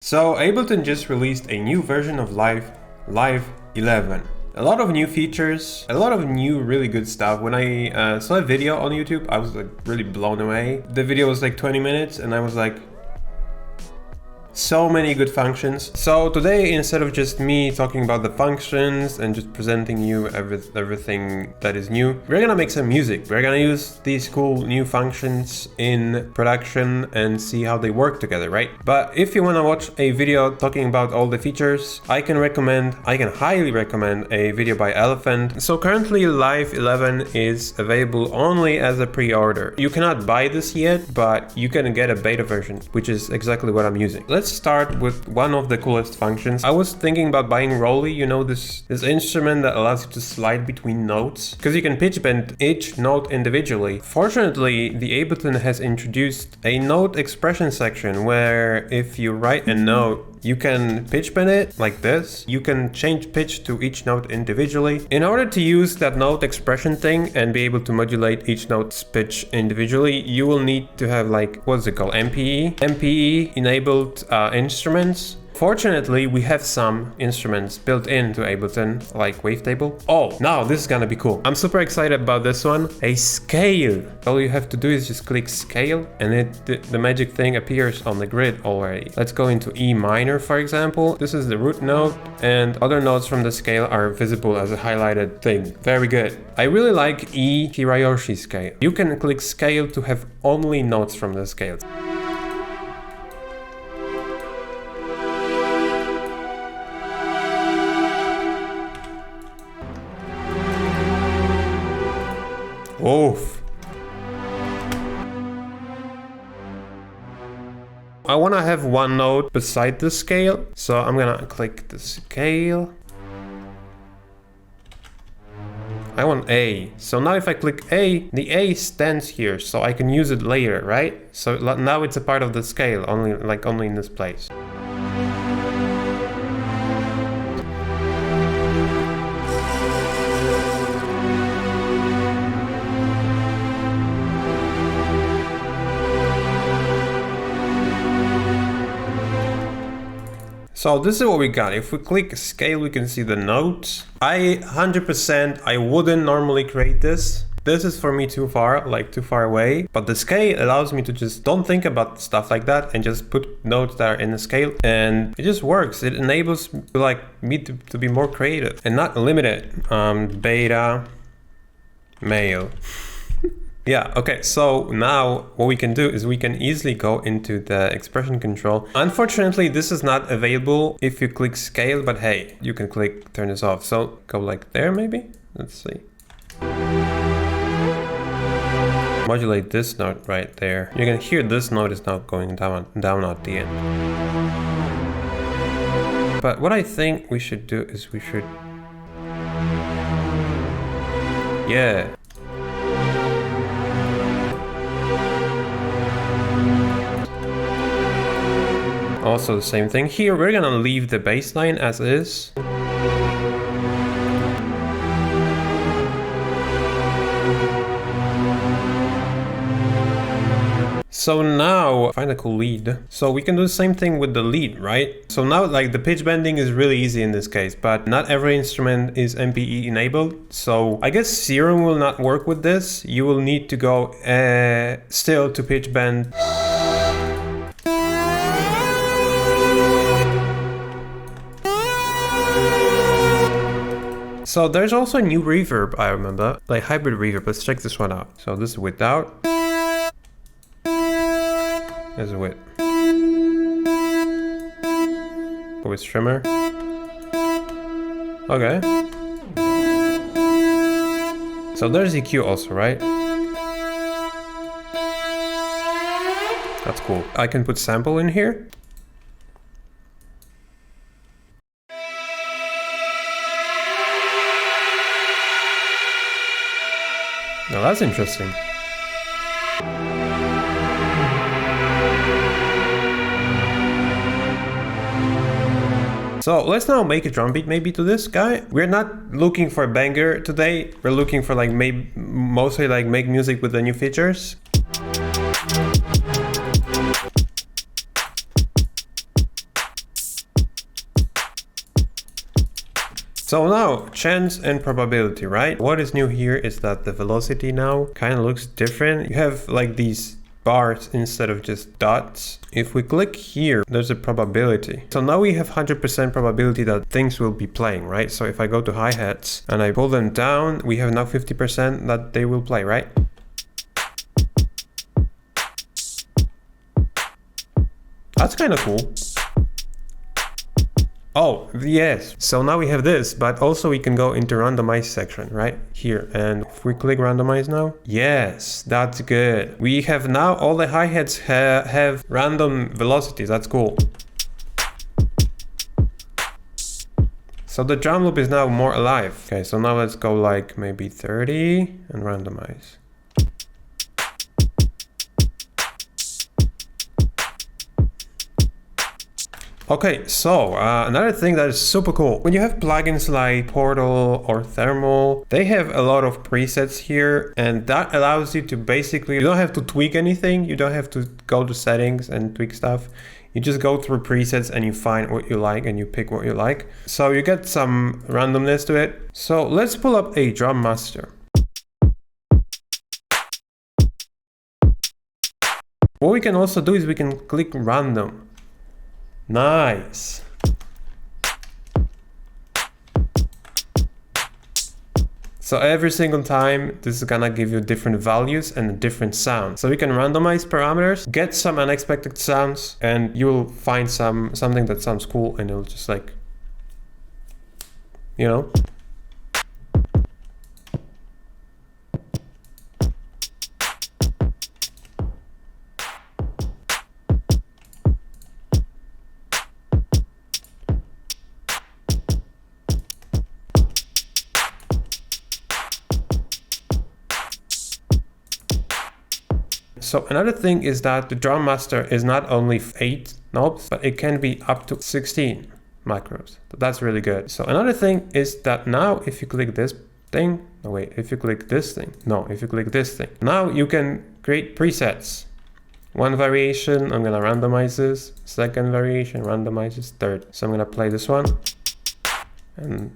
So Ableton just released a new version of Live 11. A lot of new features, a lot of new really good stuff. When I saw a video on YouTube, I was like really blown away. The video was like 20 minutes and I was like, so many good functions. So today, instead of just me talking about the functions and just presenting you everything that is new, we're gonna make some music. We're gonna use these cool new functions in production and see how they work together, right? But if you wanna watch a video talking about all the features, I can highly recommend a video by Elephant. So currently Live 11 is available only as a pre-order. You cannot buy this yet, but you can get a beta version, which is exactly what I'm using. Let's start with one of the coolest functions. I was thinking about buying Rolly, you know, this instrument that allows you to slide between notes, because you can pitch bend each note individually. Fortunately, the Ableton has introduced a note expression section where if you write a note, you can pitch bend it like this. You can change pitch to each note individually. In order to use that note expression thing and be able to modulate each note's pitch individually, you will need to have like, what's it called? MPE enabled instruments. Fortunately, we have some instruments built into Ableton, like Wavetable. Oh, now this is gonna be cool. I'm super excited about this one. A scale. All you have to do is just click scale and the magic thing appears on the grid already. Let's go into E minor, for example. This is the root note and other notes from the scale are visible as a highlighted thing. Very good. I really like E Hirayoshi scale. You can click scale to have only notes from the scale. Oof. I want to have one note beside the scale, so I'm gonna click the scale. I want A. So now if I click A, the A stands here, so I can use it later, right? So now it's a part of the scale, only in this place. So this is what we got. If we click scale, we can see the notes. 100% I wouldn't normally create this. This is for me too far away. But the scale allows me to just don't think about stuff like that and just put notes that are in the scale. And it just works. It enables me to be more creative and not limited. Beta, male. Yeah, okay, so now what we can do is we can easily go into the expression control. Unfortunately, this is not available if you click scale, but hey, you can click turn this off. So go like there maybe, let's see. Modulate this note right there. You can hear this note is now going down at the end. But what I think we should do is yeah. Also the same thing here, we're gonna leave the bass line as is. So now, find a cool lead. So we can do the same thing with the lead, right? So now like the pitch bending is really easy in this case, but not every instrument is MPE enabled. So I guess Serum will not work with this. You will need to go still to pitch bend. So there's also a new reverb, I remember, like hybrid reverb. Let's check this one out. So this is without. There's a with. With trimmer. Okay. So there's EQ also, right? That's cool. I can put sample in here. Now that's interesting. So let's now make a drum beat maybe to this guy. We're not looking for a banger today. We're looking for like mostly like make music with the new features. So now, chance and probability, right? What is new here is that the velocity now kind of looks different. You have like these bars instead of just dots. If we click here, there's a probability. So now we have 100% probability that things will be playing, right? So if I go to hi-hats and I pull them down, we have now 50% that they will play, right? That's kind of cool. Oh, yes. So now we have this, but also we can go into randomize section right here. And if we click randomize now, yes, that's good. We have now all the hi-hats have random velocities. That's cool. So the drum loop is now more alive. Okay, so now let's go like maybe 30 and randomize. Okay, so another thing that is super cool. When you have plugins like Portal or Thermal, they have a lot of presets here, and that allows you to basically, you don't have to tweak anything. You don't have to go to settings and tweak stuff. You just go through presets and you find what you like and you pick what you like. So you get some randomness to it. So let's pull up a drum master. What we can also do is we can click random. Nice. So every single time, this is gonna give you different values and a different sound. So we can randomize parameters, get some unexpected sounds, and you'll find something that sounds cool, and it'll just like, you know. So another thing is that the drum master is not only 8 knobs, but it can be up to 16 macros. That's really good. So another thing is that now if you click this thing, no wait, if you click this thing, no, if you click this thing, now you can create presets. One variation, I'm gonna randomize this. Second variation, randomizes. Third. So I'm gonna play this one. And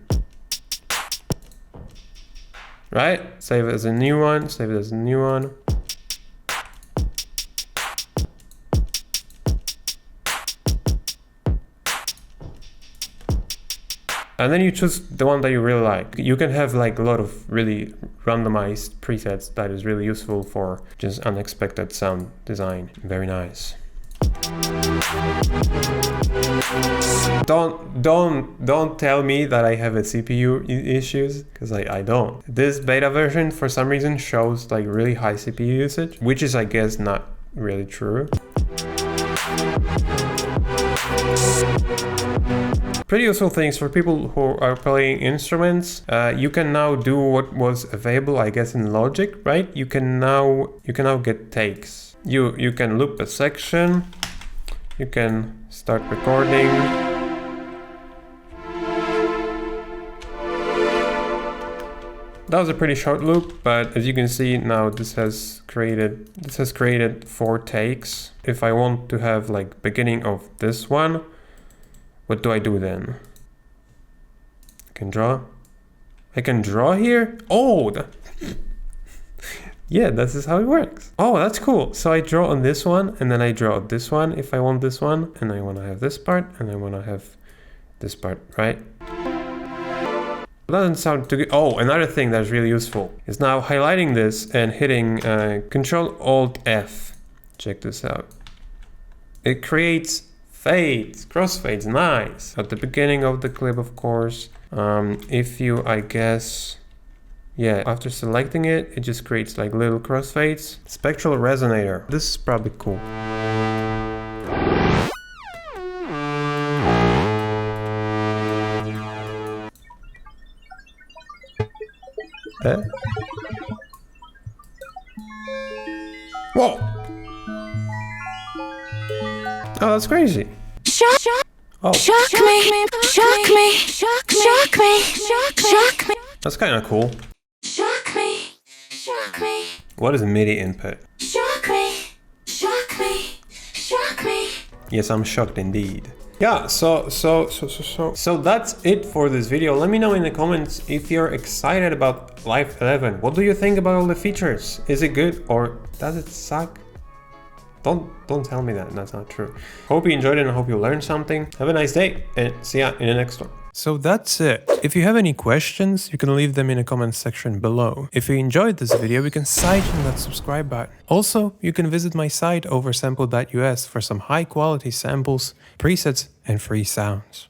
right, save it as a new one, save it as a new one. And then you choose the one that you really like. You can have like a lot of really randomized presets that is really useful for just unexpected sound design. Very nice. Don't tell me that I have a CPU issues, because I don't. This beta version for some reason shows like really high CPU usage, which is I guess not really true. Pretty useful things for people who are playing instruments. You can now do what was available, I guess, in Logic, right? You can now get takes. You can loop a section. You can start recording. That was a pretty short loop, but as you can see now, this has created 4 takes. If I want to have like beginning of this one, what do I do then? I can draw. I can draw here? Oh, yeah, this is how it works. Oh, that's cool. So I draw on this one, and then I draw this one if I want this one, and I want to have this part, and I want to have this part, right? Doesn't sound too good. Oh, another thing that's really useful is now highlighting this and hitting Control-Alt-F. Check this out. It creates fades, crossfades, nice. At the beginning of the clip, of course. If you, I guess, yeah, after selecting it, it just creates like little crossfades. Spectral resonator. This is probably cool. Whoa! Oh, that's crazy. Oh. Shock me. That's kind of cool. Shock me. What is a MIDI input? Shock me. Yes, I'm shocked indeed. Yeah, so that's it for this video. Let me know in the comments if you're excited about Live 11. What do you think about all the features? Is it good or does it suck? Don't tell me that, that's not true. Hope you enjoyed it and I hope you learned something. Have a nice day and see ya in the next one. So that's it. If you have any questions, you can leave them in the comment section below. If you enjoyed this video, you can side on that subscribe button. Also, you can visit my site oversampled.us for some high quality samples, presets, and free sounds.